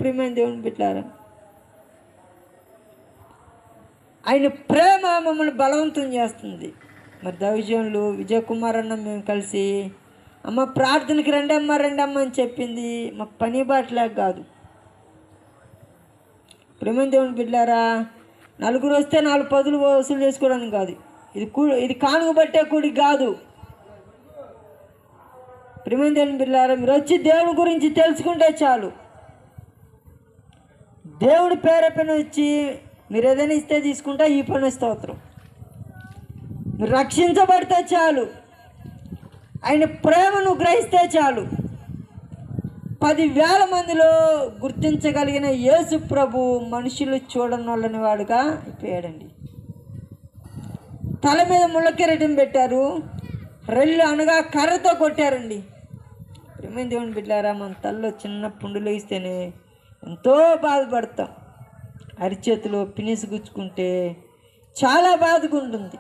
ప్రియమైన దేవుని బిడ్డలారా, ఆయన ప్రేమ మమ్మల్ని బలవంతం చేస్తుంది. మరి దైవజనులు విజయ్ కుమార్ అన్న మేము కలిసి అమ్మ ప్రార్థనకి రండమ్మ అని చెప్పింది మాకు పని బాటలేక కాదు. ప్రియమైన దేవుని బిడ్డలారా, నలుగురు వస్తే 4 పదులు వసూలు చేసుకోవడానికి కాదు. ఇది కానుక బట్టే కూడి కాదు. ప్రియమైన దేవుని బిడ్డలారా, మీరు వచ్చి దేవుని గురించి తెలుసుకుంటే చాలు. దేవుడి పేర పైన వచ్చి మీరు ఏదైనా ఇస్తే తీసుకుంటా, ఈ పని స్తోత్రం. మీరు రక్షించబడితే చాలు, ఆయన ప్రేమను గ్రహిస్తే చాలు. 10,000 మందిలో గుర్తించగలిగిన యేసు ప్రభు మనుషులు చూడని వాళ్ళని వాడుగా అయిపోయాడండి. తల మీద ముళ్ళకిరీటం పెట్టారు, రెల్లు అనగా కర్రతో కొట్టారండి. ప్రియమైన దేవుని బిడ్డలారా, మన తలలో చిన్న పుండులు వేస్తేనే ఎంతో బాధపడతాం. అరిచేతిలో పినిసి గుచ్చుకుంటే చాలా బాధగా ఉంటుంది.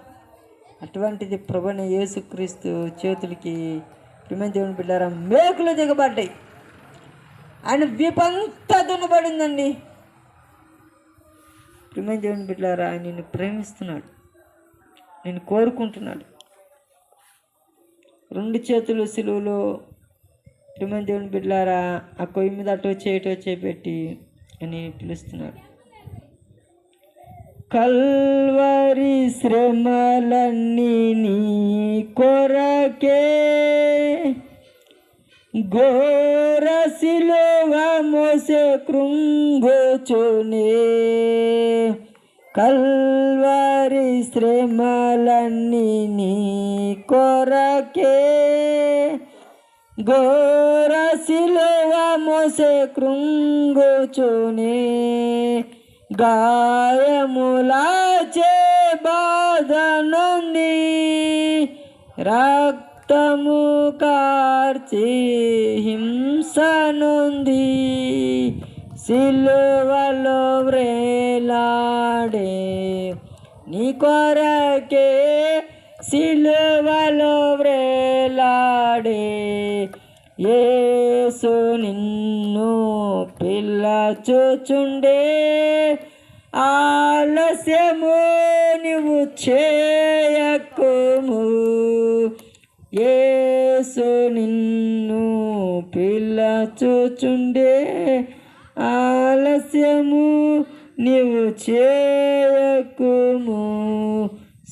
అటువంటిది ప్రభువైన యేసుక్రీస్తు చేతులకి ప్రియమైన దేవుని బిడ్డలారా మేకులు దిగబడ్డాయి. ఆయన వీపంతా దున్నబడిందండి. ప్రియమైన దేవుని బిడ్డలారా, ఆయన నిన్ను ప్రేమిస్తున్నాడు, నేను కోరుకుంటున్నాడు. 2 చేతులు సిలువలో ప్రియమైన దేవుని బిడ్డలారా ఆ కొయ్యి మీద అటో చేపెట్టి అని పిలుస్తున్నాడు. కల్వరి శ్రమలన్నీ నీ కొరకే, ఘోర సిలువ మోసే కృంగుచునే. కల్వరి శ్రమలన్నీ నీ కొరకే, ఘోర సిలువ మోసే కృంగుచునే. గాయములాచే బాధ నుండి రక్తము కార్చి హింస నుండి సిలువలో వ్రేలాడే నీ కొరకే, సిలువలో వ్రేలాడే యేసు నిన్ను పిలచుచుండే. ఆలస్యము నీవు చేయకుము, యేసు నిన్ను పిలచుచుండే. ఆలస్యము నీవు చేయకుము,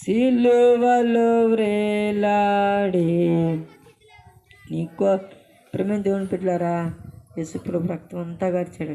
సిలువలో వ్రేలాడే నీకో. ప్రియమైన దేవుని బిడ్డలారా, యేసు ప్రభు రక్తం అంతా గార్చాడు.